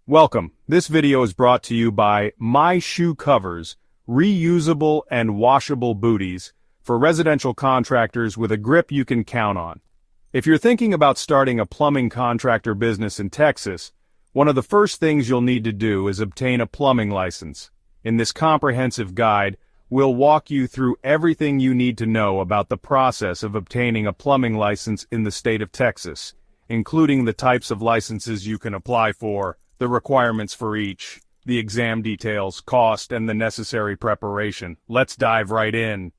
Welcome. This video is brought to you by My Shoe Covers, reusable and washable booties for residential contractors with a grip you can count on. If you're thinking about starting a plumbing contractor business in Texas, one of the first things you'll need to do is obtain a plumbing license. In this comprehensive guide, we'll walk you through everything you need to know about the process of obtaining a plumbing license in the state of Texas, including the types of licenses you can apply for, the requirements for each, the exam details, cost, and the necessary preparation. Let's dive right in.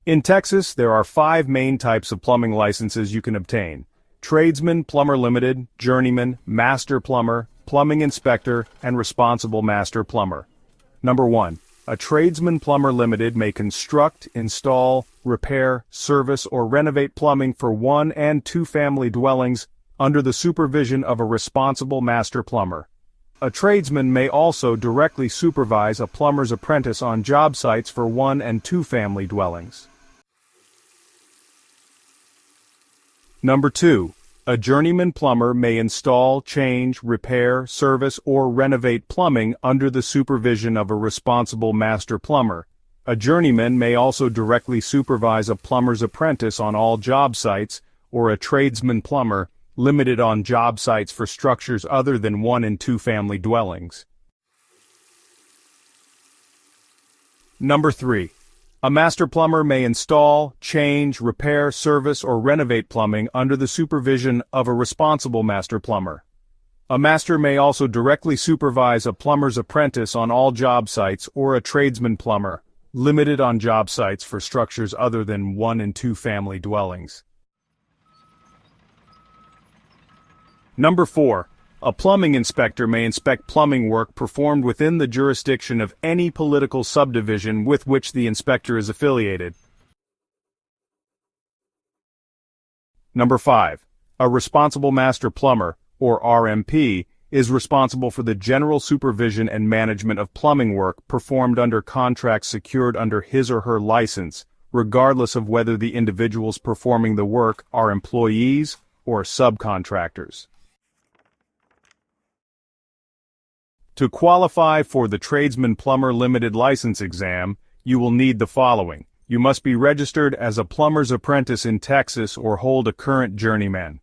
In Texas, there are 5 main types of plumbing licenses you can obtain: Tradesman, Plumber Limited, Journeyman, Master Plumber, Plumbing Inspector, and Responsible Master Plumber. Number 1. A Tradesman Plumber Limited may construct, install, repair, service, or renovate plumbing for 1- and 2-family dwellings under the supervision of a responsible master plumber. A tradesman may also directly supervise a plumber's apprentice on job sites for 1- and 2-family dwellings. Number 2. A journeyman plumber may install, change, repair, service, or renovate plumbing under the supervision of a responsible master plumber. A journeyman may also directly supervise a plumber's apprentice on all job sites, or a tradesman plumber limited on job sites for structures other than 1- and 2-family dwellings. Number 3. A master plumber may install, change, repair, service, or renovate plumbing under the supervision of a responsible master plumber. A master may also directly supervise a plumber's apprentice on all job sites, or a tradesman plumber limited on job sites for structures other than 1- and 2-family dwellings. Number 4. A plumbing inspector may inspect plumbing work performed within the jurisdiction of any political subdivision with which the inspector is affiliated. Number 5. A responsible master plumber, or RMP, is responsible for the general supervision and management of plumbing work performed under contracts secured under his or her license, regardless of whether the individuals performing the work are employees or subcontractors. To qualify for the Tradesman Plumber Limited License exam, you will need the following. You must be registered as a plumber's apprentice in Texas or hold a current journeyman,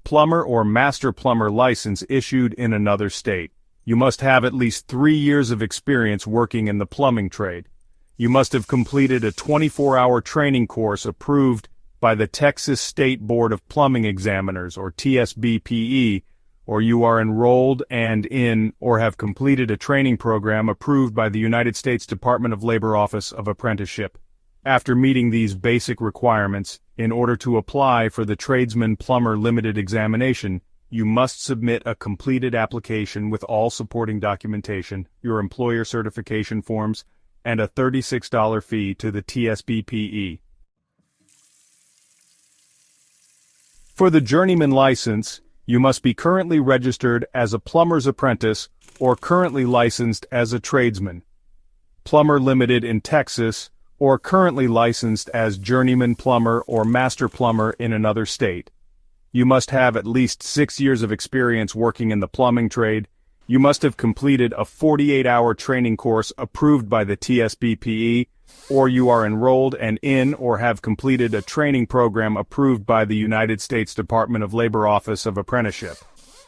plumber or master plumber license issued in another state. You must have at least 3 years of experience working in the plumbing trade. You must have completed a 24-hour training course approved by the Texas State Board of Plumbing Examiners, or TSBPE, or you are enrolled and in or have completed a training program approved by the United States Department of Labor Office of Apprenticeship. After meeting these basic requirements, in order to apply for the Tradesman Plumber Limited examination, you must submit a completed application with all supporting documentation, your employer certification forms, and a $36 fee to the TSBPE. For the journeyman license, you must be currently registered as a plumber's apprentice or currently licensed as a tradesman, plumber limited in Texas, or currently licensed as journeyman plumber or master plumber in another state. You must have at least 6 years of experience working in the plumbing trade. You must have completed a 48-hour training course approved by the TSBPE, or you are enrolled and in or have completed a training program approved by the United States Department of Labor Office of Apprenticeship.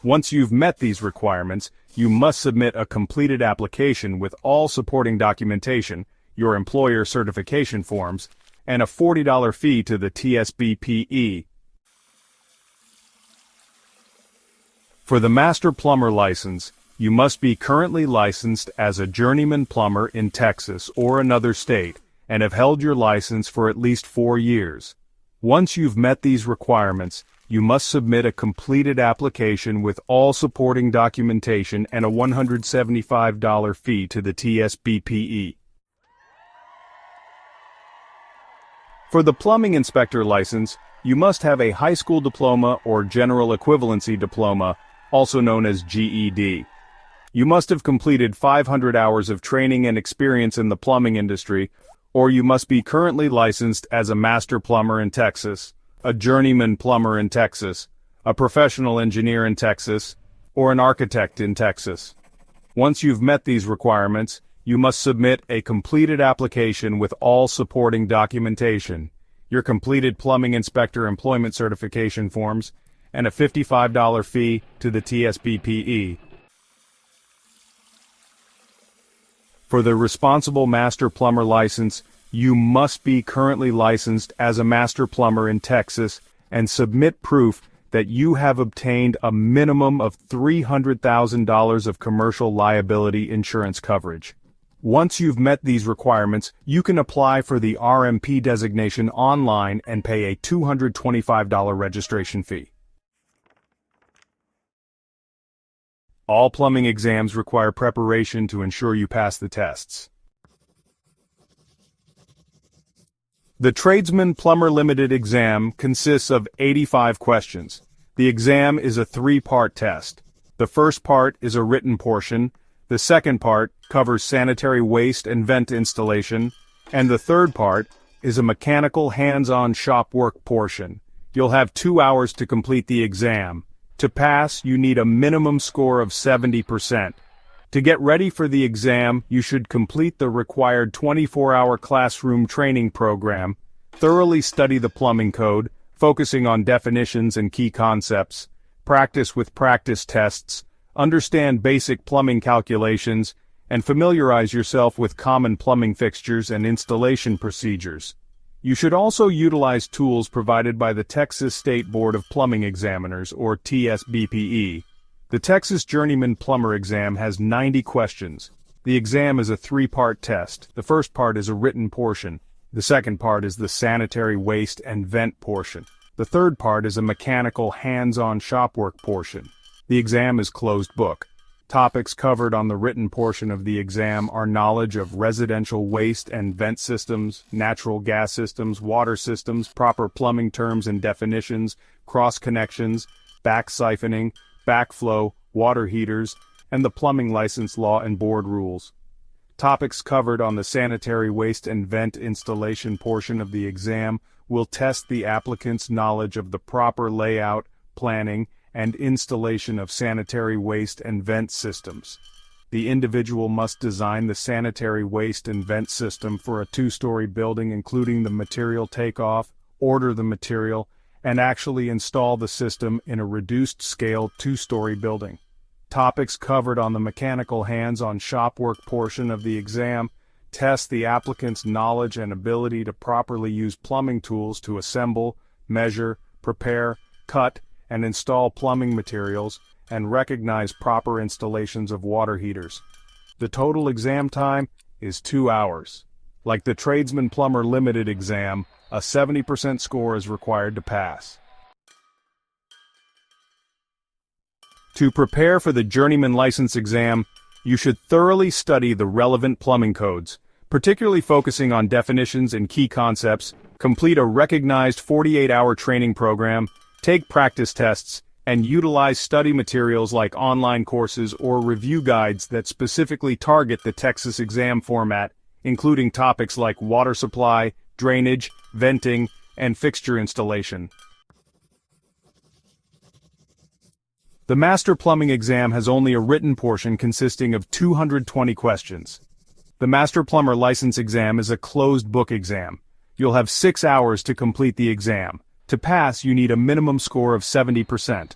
Once you've met these requirements, you must submit a completed application with all supporting documentation, your employer certification forms, and a $40 fee to the TSBPE. For the Master Plumber license, you must be currently licensed as a journeyman plumber in Texas or another state, and have held your license for at least 4 years. Once you've met these requirements, you must submit a completed application with all supporting documentation and a $175 fee to the TSBPE. For the plumbing inspector license, you must have a high school diploma or general equivalency diploma, also known as GED. You must have completed 500 hours of training and experience in the plumbing industry, or you must be currently licensed as a master plumber in Texas, a journeyman plumber in Texas, a professional engineer in Texas, or an architect in Texas. Once you've met these requirements, you must submit a completed application with all supporting documentation, your completed plumbing inspector employment certification forms, and a $55 fee to the TSBPE. For the responsible master plumber license, you must be currently licensed as a master plumber in Texas and submit proof that you have obtained a minimum of $300,000 of commercial liability insurance coverage. Once you've met these requirements, you can apply for the RMP designation online and pay a $225 registration fee. All plumbing exams require preparation to ensure you pass the tests. The Tradesman Plumber Limited exam consists of 85 questions. The exam is a three-part test. The first part is a written portion, the second part covers sanitary waste and vent installation, and the third part is a mechanical hands-on shop work portion. You'll have 2 hours to complete the exam. To pass, you need a minimum score of 70%. To get ready for the exam, you should complete the required 24-hour classroom training program, thoroughly study the plumbing code, focusing on definitions and key concepts, practice with practice tests, understand basic plumbing calculations, and familiarize yourself with common plumbing fixtures and installation procedures. You should also utilize tools provided by the Texas State Board of Plumbing Examiners, or TSBPE. The Texas Journeyman Plumber exam has 90 questions. The exam is a three-part test. The first part is a written portion. The second part is the sanitary waste and vent portion. The third part is a mechanical hands-on shop work portion. The exam is closed book. Topics covered on the written portion of the exam are knowledge of residential waste and vent systems, natural gas systems, water systems, proper plumbing terms and definitions, cross connections, back siphoning, backflow, water heaters, and the plumbing license law and board rules. Topics covered on the sanitary waste and vent installation portion of the exam will test the applicant's knowledge of the proper layout, planning, and installation of sanitary waste and vent systems. The individual must design the sanitary waste and vent system for a 2-story building, including the material takeoff, order the material, and actually install the system in a reduced-scale 2-story building. Topics covered on the mechanical hands-on shop work portion of the exam test the applicant's knowledge and ability to properly use plumbing tools to assemble, measure, prepare, cut, and install plumbing materials, and recognize proper installations of water heaters. The total exam time is 2 hours. Like the Tradesman Plumber Limited exam, a 70% score is required to pass. To prepare for the Journeyman license exam, you should thoroughly study the relevant plumbing codes, particularly focusing on definitions and key concepts, complete a recognized 48-hour training program, take practice tests, and utilize study materials like online courses or review guides that specifically target the Texas exam format, including topics like water supply, drainage, venting, and fixture installation. The Master Plumbing exam has only a written portion consisting of 220 questions. The Master Plumber License exam is a closed book exam. You'll have 6 hours to complete the exam. To pass, you need a minimum score of 70%.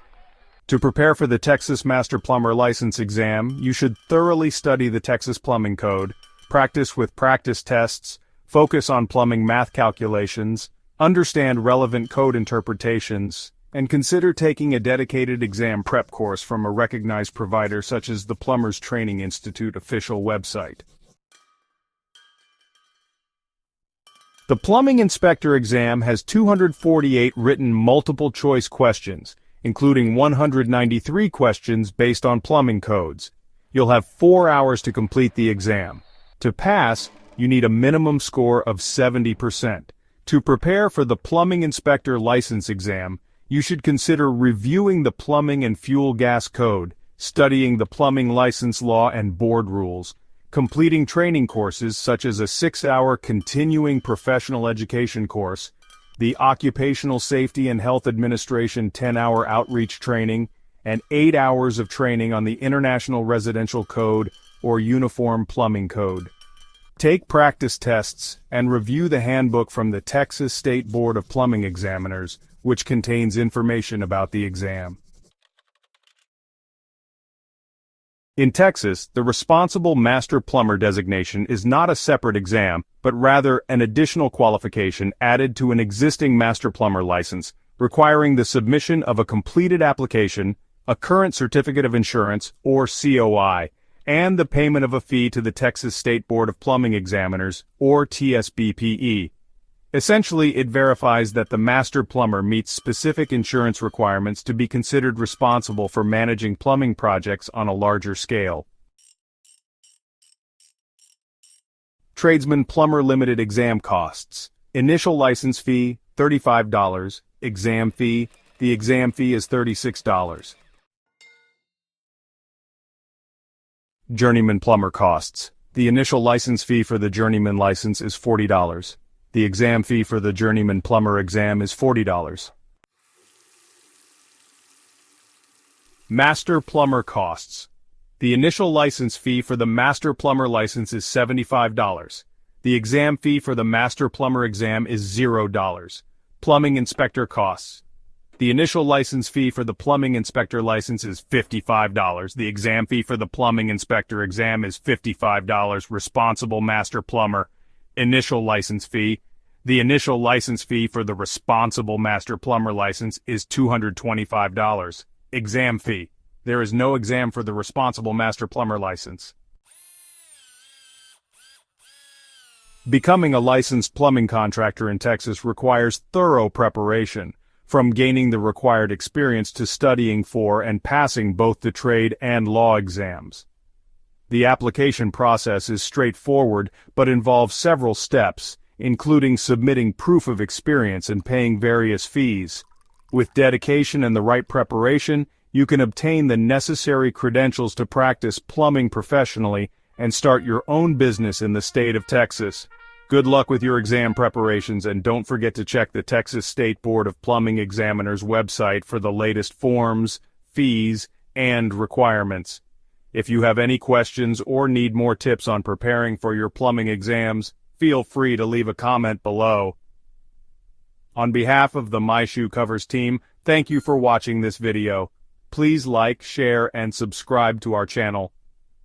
To prepare for the Texas Master Plumber License exam, you should thoroughly study the Texas Plumbing Code, practice with practice tests, focus on plumbing math calculations, understand relevant code interpretations, and consider taking a dedicated exam prep course from a recognized provider such as the Plumbers Training Institute official website. The Plumbing Inspector exam has 248 written multiple-choice questions, including 193 questions based on plumbing codes. You'll have 4 hours to complete the exam. To pass, you need a minimum score of 70%. To prepare for the Plumbing Inspector License exam, you should consider reviewing the Plumbing and Fuel Gas Code, studying the Plumbing License Law and Board Rules, completing training courses such as a 6-hour continuing professional education course, the Occupational Safety and Health Administration 10-hour outreach training, and 8 hours of training on the International Residential Code or Uniform Plumbing Code. Take practice tests and review the handbook from the Texas State Board of Plumbing Examiners, which contains information about the exam. In Texas, the Responsible Master Plumber designation is not a separate exam, but rather an additional qualification added to an existing Master Plumber license, requiring the submission of a completed application, a current certificate of insurance, or COI, and the payment of a fee to the Texas State Board of Plumbing Examiners, or TSBPE. Essentially, it verifies that the Master Plumber meets specific insurance requirements to be considered responsible for managing plumbing projects on a larger scale. Tradesman Plumber Limited Exam Costs. Initial license fee, $35. Exam fee. The exam fee is $36. Journeyman Plumber Costs. The initial license fee for the Journeyman license is $40. The exam fee for the Journeyman Plumber exam is $40. Master Plumber Costs. The initial license fee for the Master Plumber license is $75. The exam fee for the Master Plumber exam is $0. Plumbing Inspector Costs. The initial license fee for the Plumbing Inspector license is $55. The exam fee for the Plumbing Inspector exam is $55. Responsible Master Plumber. Initial license fee. The initial license fee for the Responsible Master Plumber license is $225. Exam fee. There is no exam for the Responsible Master Plumber license. Becoming a licensed plumbing contractor in Texas requires thorough preparation, from gaining the required experience to studying for and passing both the trade and law exams. The application process is straightforward but involves several steps, including submitting proof of experience and paying various fees. With dedication and the right preparation, you can obtain the necessary credentials to practice plumbing professionally and start your own business in the state of Texas. Good luck with your exam preparations, and don't forget to check the Texas State Board of Plumbing Examiners website for the latest forms, fees, and requirements. If you have any questions or need more tips on preparing for your plumbing exams, feel free to leave a comment below. On behalf of the My Shoe Covers team, thank you for watching this video. Please like, share, and subscribe to our channel.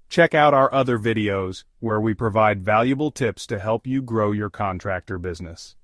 Check out our other videos, where we provide valuable tips to help you grow your contractor business.